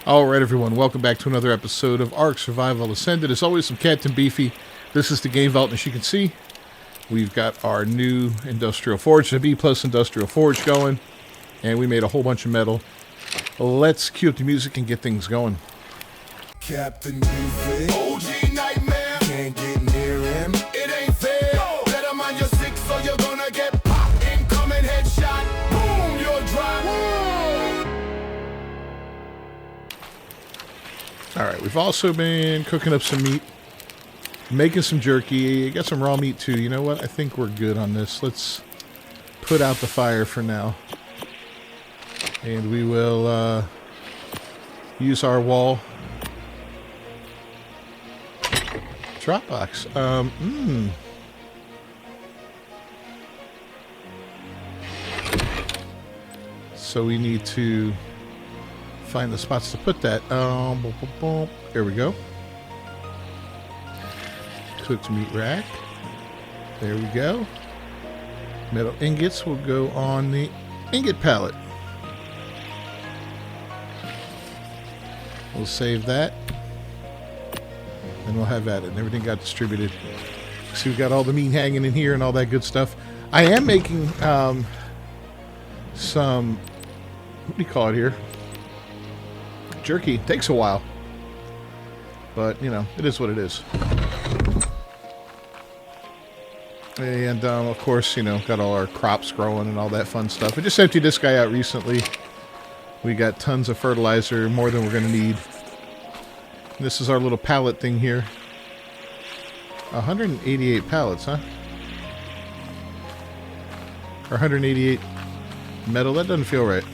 Alright everyone, welcome back to another episode of Ark Survival Ascended. As always, I'm Captain Beefy. This is the game vault, and as you can see, we've got our new industrial forge, the B+ industrial forge going, and we made a whole bunch of metal. Let's cue up the music and get things going. Captain Beefy, OG nightmare, can't get near him, it ain't fair. Let him on your six, so you're gonna get popped. Incoming headshot, boom, you're dry. Alright, we've also been cooking up some meat, making some jerky, got some raw meat too. You know what? I think we're good on this. Let's put out the fire for now. And we will use our wall drop box. So we need to find the spots to put that. Boom, boom, boom. There we go. Cooked meat rack. There we go. Metal ingots will go on the ingot pallet. We'll save that. And we'll have that. And everything got distributed. See, we got all the meat hanging in here and all that good stuff. I am making some, what do you call it here? Jerky. Takes a while. But, you know, it is what it is. And, of course, you know, got all our crops growing and all that fun stuff. I just emptied this guy out recently. We got tons of fertilizer, more than we're going to need. And this is our little pallet thing here. 188 pallets, huh? Or 188 metal. That doesn't feel right.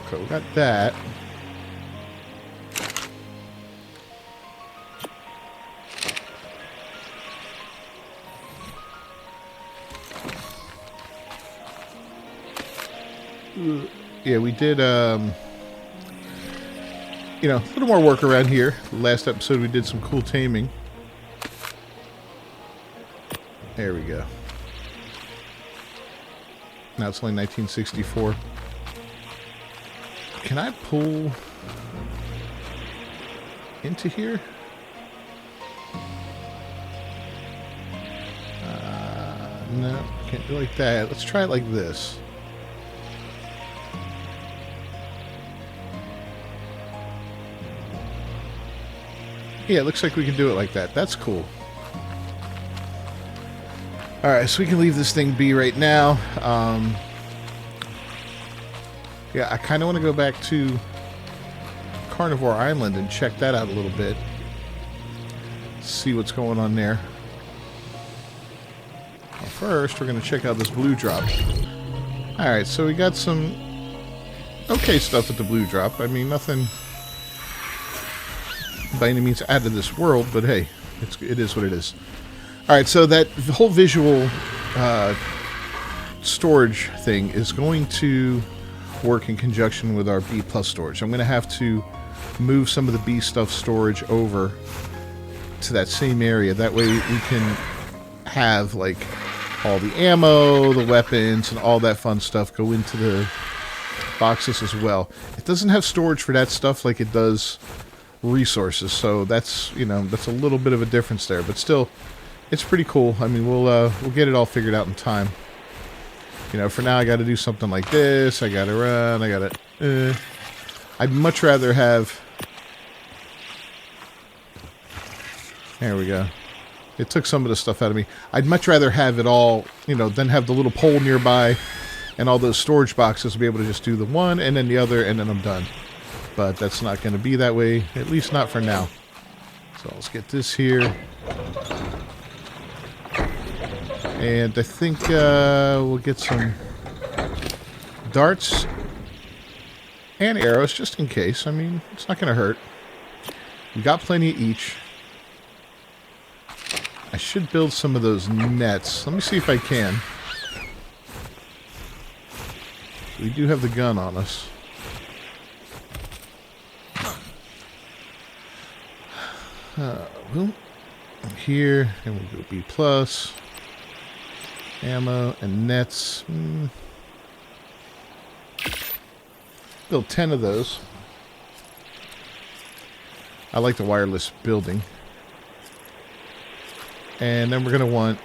Okay, we got that. Yeah, we did, you know, a little more work around here. Last episode we did some cool taming. There we go. Now it's only 1964. Can I pull into here? No, can't do it like that. Let's try it like this. Yeah, it looks like we can do it like that. That's cool. Alright, so we can leave this thing be right now. Yeah, I kind of want to go back to Carnivore Island and check that out a little bit. See what's going on there. Well, first, we're going to check out this blue drop. Alright, so we got some okay stuff with the blue drop. I mean, nothing by any means out of this world, but hey, it is what it is. Alright, so that whole visual storage thing is going to work in conjunction with our B+ storage. I'm going to have to move some of the B stuff storage over to that same area. That way we can have like all the ammo, the weapons, and all that fun stuff go into the boxes as well. It doesn't have storage for that stuff like it does resources, so that's, you know, that's a little bit of a difference there, but still it's pretty cool. I mean, we'll get it all figured out in time. You know, for now I got to do something like this. I got to run. I got to I'd much rather have, there we go. It took some of the stuff out of me. I'd much rather have it all, you know, than have the little pole nearby and all those storage boxes to be able to just do the one and then the other and then I'm done. But that's not going to be that way, at least not for now. So let's get this here. And I think we'll get some darts and arrows just in case. I mean, it's not going to hurt. We got plenty of each. I should build some of those nets. Let me see if I can. We do have the gun on us. Well, here, and we'll go B+. Ammo and nets. Build 10 of those. I like the wireless building. And then we're going to want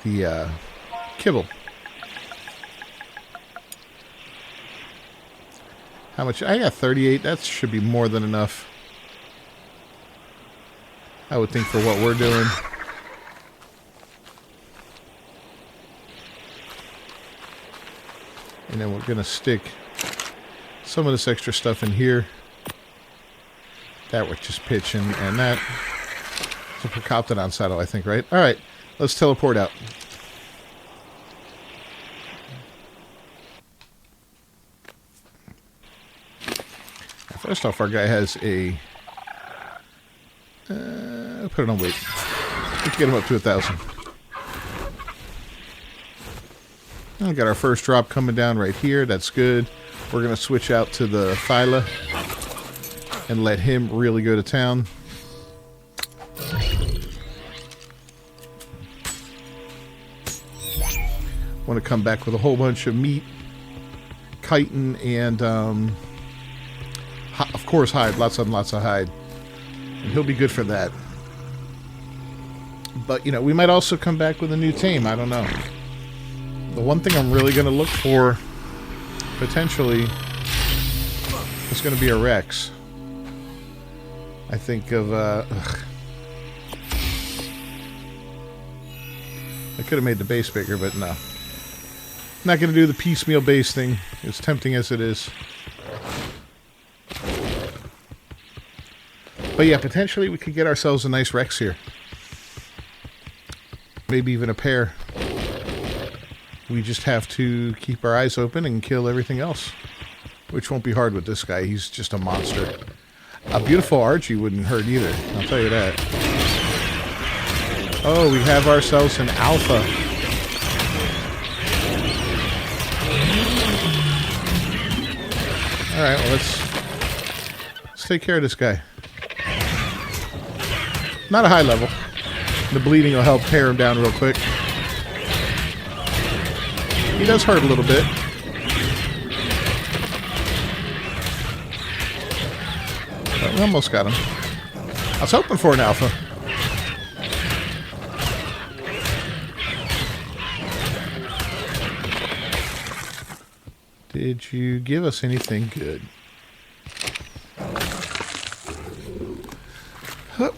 the kibble. How much? I got 38. That should be more than enough, I would think, for what we're doing. And then we're going to stick some of this extra stuff in here. That we're just pitching, and that is a Procoptodon saddle, I think, right? All right, let's teleport out. First off, our guy has a... put it on weight. Let's get him up to 1,000. We got our first drop coming down right here. That's good. We're going to switch out to the Phyla and let him really go to town. Want to come back with a whole bunch of meat, chitin, and of course hide. Lots and lots of hide. And he'll be good for that. But, you know, we might also come back with a new tame. I don't know. The one thing I'm really going to look for, potentially, is going to be a Rex. I think of, I could have made the base bigger, but no. Not going to do the piecemeal base thing, as tempting as it is. But yeah, potentially we could get ourselves a nice Rex here. Maybe even a pair. We just have to keep our eyes open and kill everything else. Which won't be hard with this guy. He's just a monster. A beautiful Argie wouldn't hurt either. I'll tell you that. Oh, we have ourselves an alpha. Alright, well let's take care of this guy. Not a high level. The bleeding will help tear him down real quick. He does hurt a little bit. But we almost got him. I was hoping for an alpha. Did you give us anything good?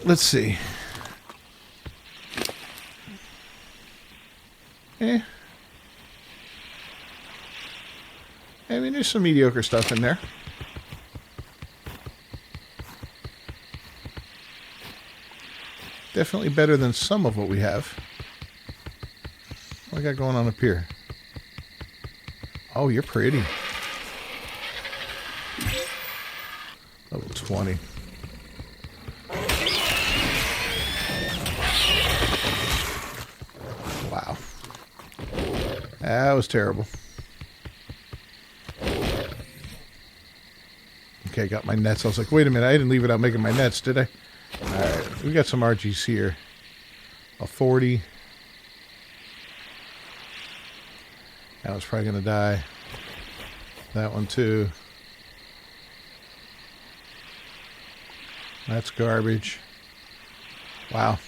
Let's see. I mean, there's some mediocre stuff in there. Definitely better than some of what we have. What I got going on up here? Oh, you're pretty. Level 20. Wow. That was terrible. Okay, I got my nets. I was like, wait a minute, I didn't leave it out making my nets, did I? Alright, we got some Argies here. A 40. That one's probably going to die. That one too. That's garbage. Wow.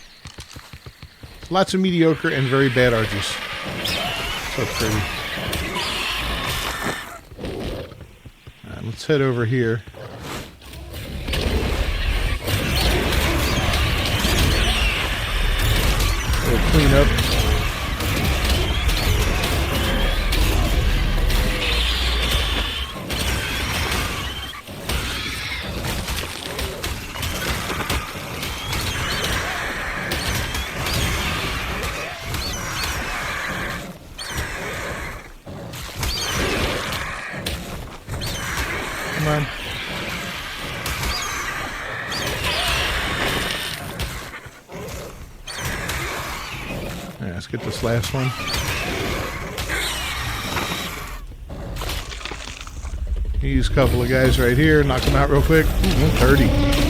Lots of mediocre and very bad Argies. So pretty. Alright, let's head over here. We'll clean up. Come on. Alright, let's get this last one. Use a couple of guys right here, knock them out real quick. Ooh, 130.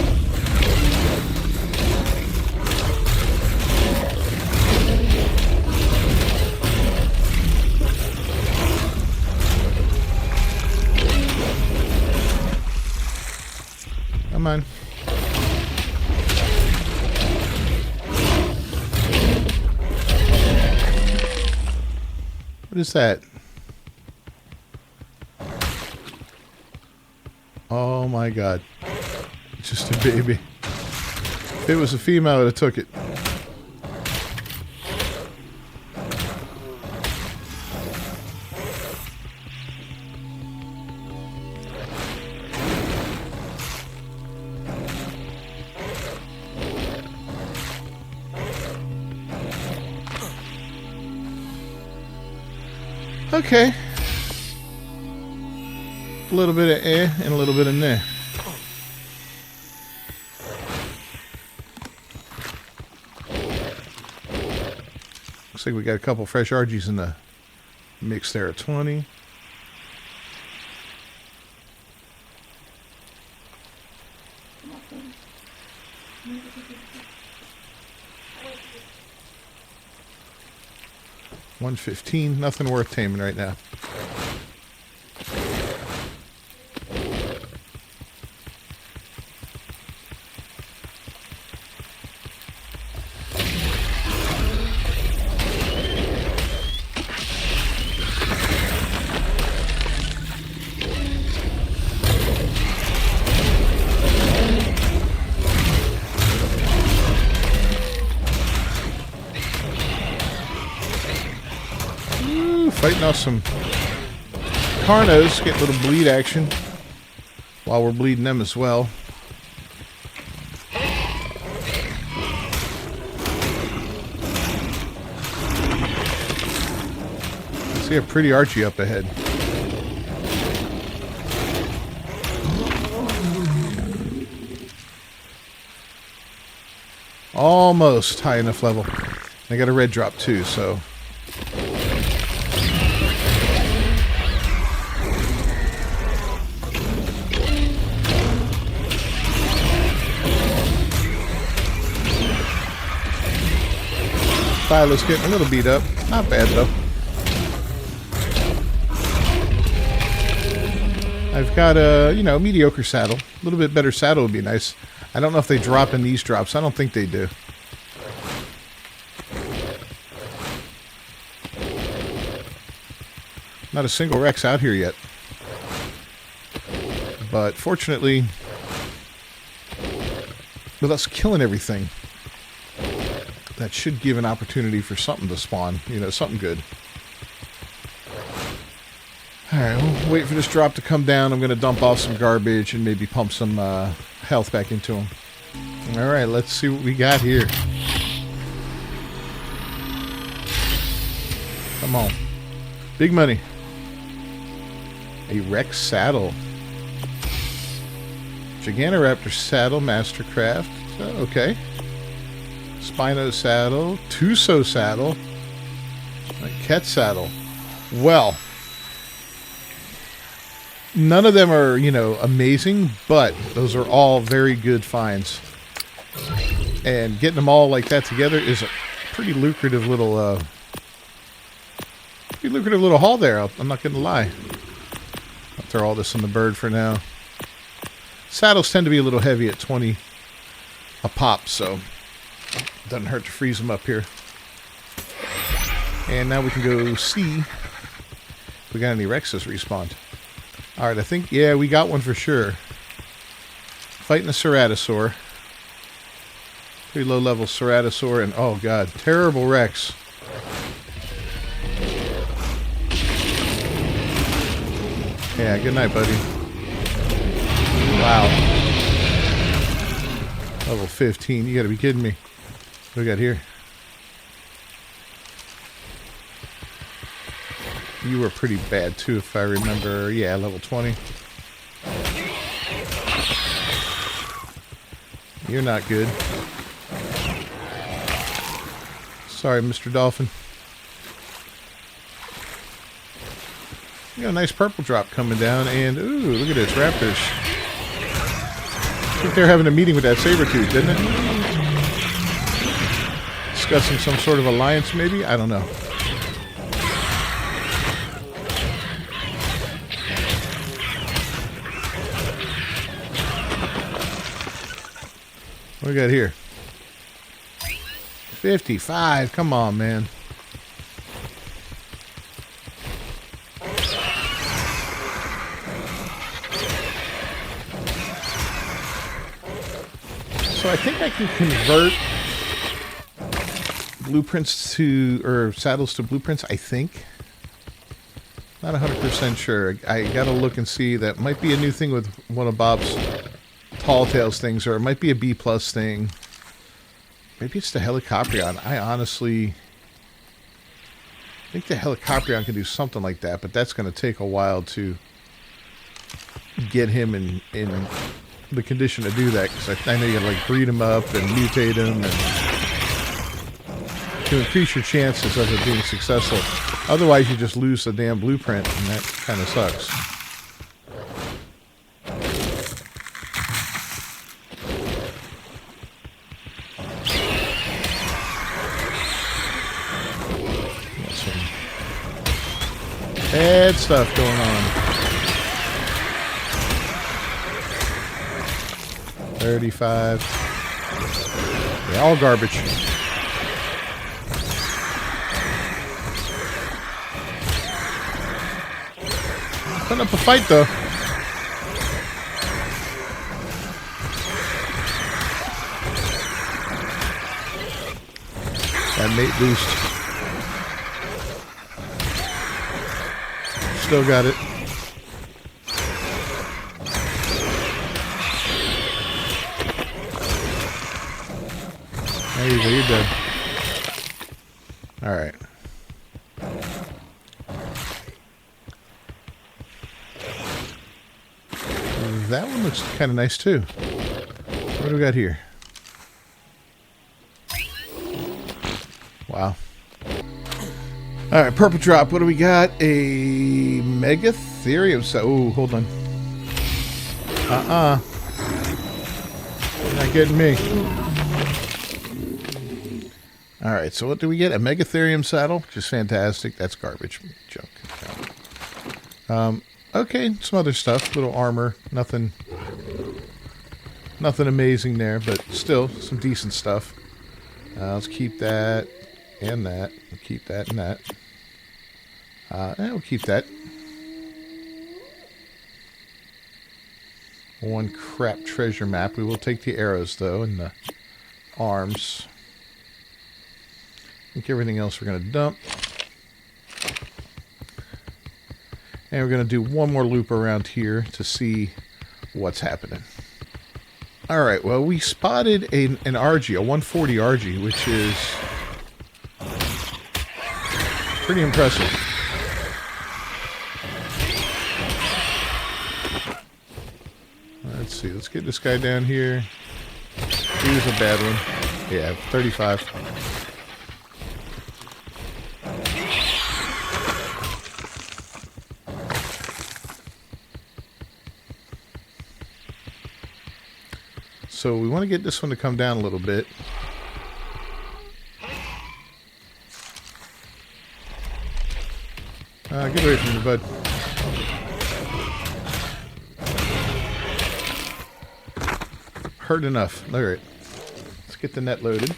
Come on. What is that? Oh my god. Just a baby. If it was a female, I would have took it. Okay. A little bit of eh and a little bit of nah. Looks like we got a couple fresh Argies in the mix there at 20. $115, nothing worth taming right now. Fighting off some Carnos, get a little bleed action while we're bleeding them as well. See a pretty Archie up ahead. Almost high enough level. I got a red drop too, so. Philo's getting a little beat up. Not bad though. I've got a, mediocre saddle. A little bit better saddle would be nice. I don't know if they drop in these drops. I don't think they do. Not a single Rex out here yet. But fortunately, with us killing everything, that should give an opportunity for something to spawn. Something good. Alright, we'll wait for this drop to come down. I'm going to dump off some garbage and maybe pump some health back into them. Alright, let's see what we got here. Come on. Big money. A Rex saddle. Gigantoraptor saddle, Mastercraft. Okay. Spino saddle, Tuso saddle, a Ket saddle. Well, none of them are, amazing, but those are all very good finds. And getting them all like that together is a pretty lucrative little haul there. I'm not going to lie. I'll throw all this in the bird for now. Saddles tend to be a little heavy at 20 a pop, so doesn't hurt to freeze them up here. And now we can go see if we got any Rexes respawned. Alright, I think, yeah, we got one for sure. Fighting a Ceratosaur. Pretty low level Ceratosaur, and oh god, terrible Rex. Yeah, good night, buddy. Wow. Level 15, you gotta be kidding me. What do we got here? You were pretty bad too, if I remember. Yeah, level 20. You're not good. Sorry, Mr. Dolphin. We got a nice purple drop coming down, and ooh, look at this, raptors. I think they're having a meeting with that saber-tooth, didn't it? Discussing some sort of alliance, maybe? I don't know. What do we got here? 55. Come on, man. So I think I can convert blueprints to, or saddles to blueprints, I think. Not 100% sure. I gotta look and see. That might be a new thing with one of Bob's Tall Tales things, or it might be a B+ thing. Maybe it's the Helicopterion. I honestly think the Helicopterion can do something like that, but that's going to take a while to get him in the condition to do that, because I know you gotta like breed him up and mutate him and to increase your chances of it being successful. Otherwise, you just lose the damn blueprint, and that kind of sucks. Got some bad stuff going on. 35. Yeah, all garbage. Putting up a fight, though. That mate boost. Still got it. There you go, you're dead. Alright. That one looks kind of nice too. What do we got here? Wow. Alright, purple drop. What do we got? A Megatherium. Oh, hold on. You're not getting me. Alright, so what do we get? A Megatherium saddle. Just fantastic. That's garbage. Junk. Okay, some other stuff. Little armor. Nothing amazing there, but still some decent stuff. Let's keep that and that. We'll keep that and that. And we'll keep that. One crap treasure map. We will take the arrows, though, and the arms. I think everything else we're going to dump. And we're going to do one more loop around here to see what's happening. Alright, well, we spotted an Argie, a 140 Argie, which is pretty impressive. Let's see, let's get this guy down here. He was a bad one. Yeah, 35. So we want to get this one to come down a little bit. Get away from me, bud. Hurt enough. Alright. Let's get the net loaded.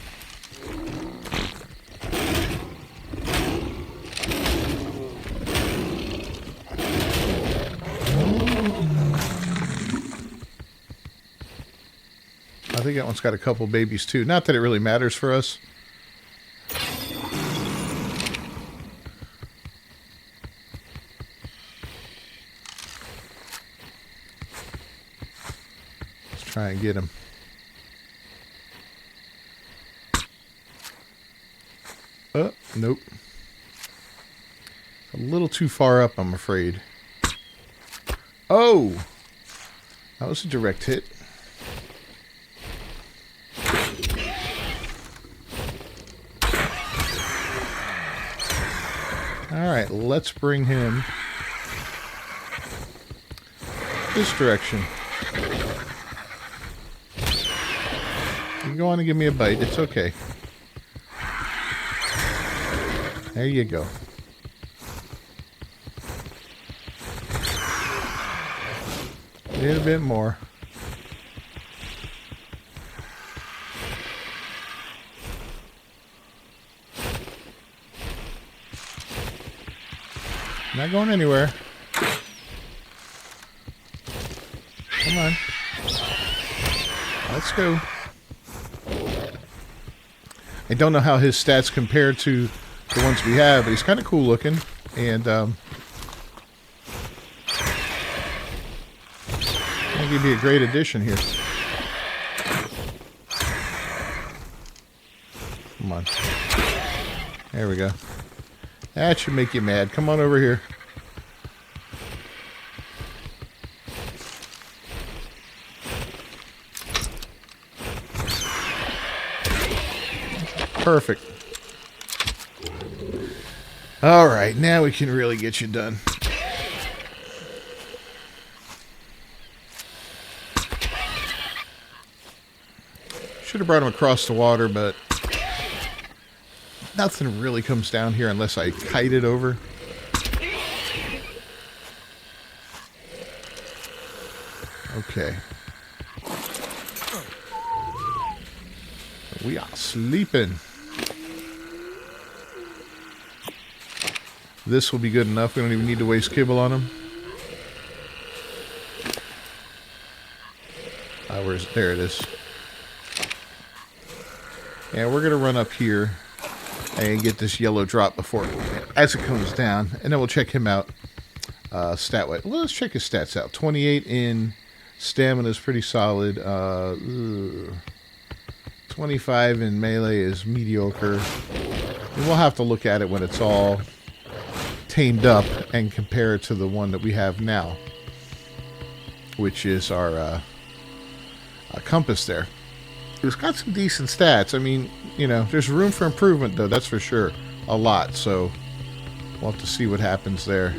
I think that one's got a couple babies too. Not that it really matters for us. Let's try and get him. Oh, nope. A little too far up, I'm afraid. Oh! That was a direct hit. Alright, let's bring him this direction. You can go on and give me a bite. It's okay. There you go. A little bit more. Not going anywhere. Come on. Let's go. I don't know how his stats compare to the ones we have, but he's kind of cool looking. And, I think he'd be a great addition here. Come on. There we go. That should make you mad. Come on over here. Perfect. All right, now we can really get you done. Should have brought him across the water, but nothing really comes down here unless I kite it over. Okay. We are sleeping. This will be good enough. We don't even need to waste kibble on them. There it is. And we're going to run up here and get this yellow drop before as it comes down. And then we'll check him out stat-wise. Well, let's check his stats out. 28 in stamina is pretty solid. 25 in melee is mediocre. And we'll have to look at it when it's all tamed up and compare it to the one that we have now, which is our compass there. It's got some decent stats. I mean, you know, there's room for improvement, though, that's for sure. A lot, so we'll have to see what happens there.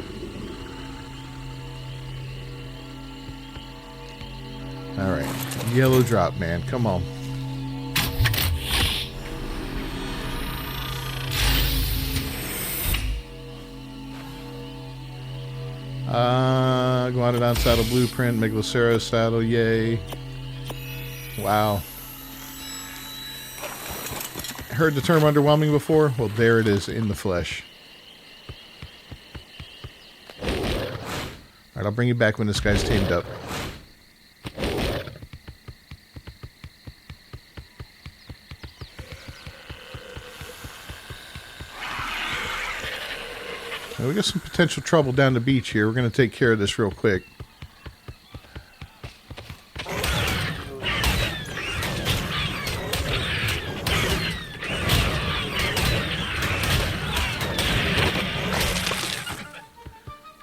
Alright, yellow drop, man. Come on. Guanodon saddle blueprint, Megaloceros saddle, yay. Wow. Heard the term underwhelming before? Well, there it is in the flesh. Alright, I'll bring you back when this guy's tamed up. Now, we got some potential trouble down the beach here. We're going to take care of this real quick.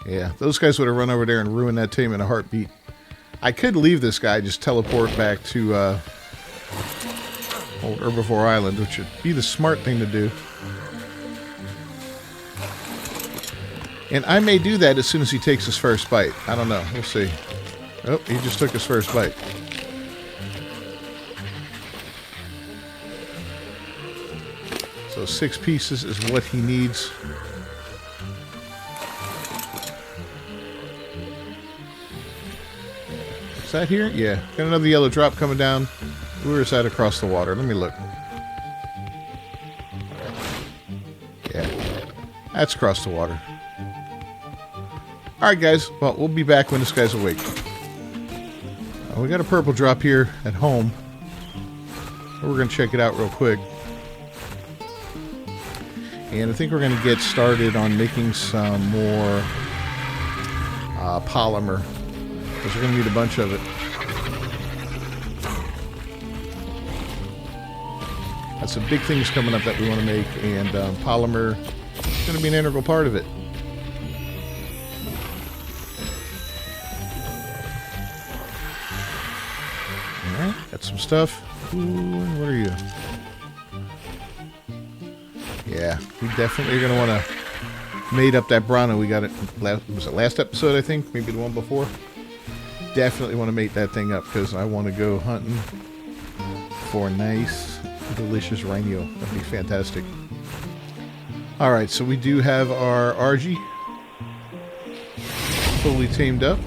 Yeah, those guys would have run over there and ruined that team in a heartbeat. I could leave this guy, just teleport back to old Herbivore Island, which would be the smart thing to do. And I may do that as soon as he takes his first bite. I don't know. We'll see. Oh, he just took his first bite. So 6 pieces is what he needs. Is that here? Yeah. Got another yellow drop coming down. Where is that across the water? Let me look. Yeah. That's across the water. Alright guys, well, we'll be back when this guy's awake. We got a purple drop here at home. We're going to check it out real quick. And I think we're going to get started on making some more polymer. Because we're going to need a bunch of it. Got some big things coming up that we want to make. And polymer is going to be an integral part of it. Got some stuff. Ooh, what are you? Yeah, we definitely are going to want to mate up that Brano. We got it, was it last episode, I think? Maybe the one before? Definitely want to mate that thing up because I want to go hunting for a nice, delicious Rhynio. That'd be fantastic. Alright, so we do have our Argie fully tamed up.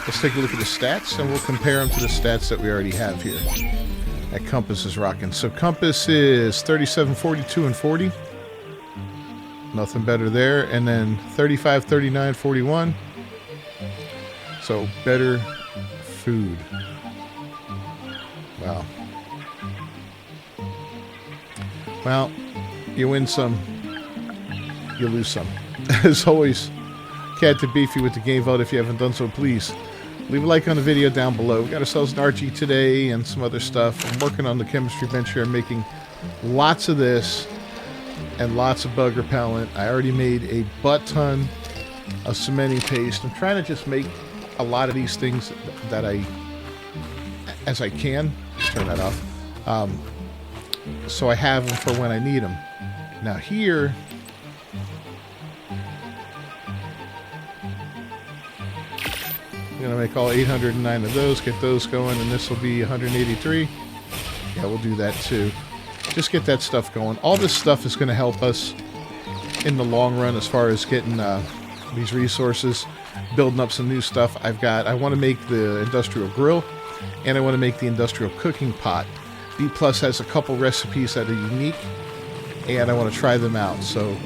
Let's take a look at the stats, and we'll compare them to the stats that we already have here. That compass is rocking. So compass is 37, 42, and 40. Nothing better there. And then 35, 39, 41. So better food. Wow. Well, you win some, you lose some. As always, Cat to Beefy with the game vote. If you haven't done so, please leave a like on the video down below. We got ourselves an Argie today and some other stuff. I'm working on the chemistry bench here. I'm making lots of this and lots of bug repellent. I already made a butt ton of cementing paste. I'm trying to just make a lot of these things that as I can. Turn that off. So I have them for when I need them. Now here, I'm going to make all 809 of those, get those going, and this will be 183. Yeah, we'll do that too. Just get that stuff going. All this stuff is going to help us in the long run as far as getting these resources, building up some new stuff. I want to make the industrial grill, and I want to make the industrial cooking pot. B Plus has a couple recipes that are unique, and I want to try them out. So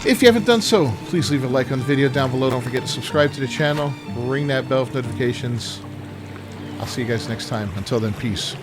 if you haven't done so, please leave a like on the video down below. Don't forget to subscribe to the channel, ring that bell for notifications. I'll see you guys next time. Until then, peace.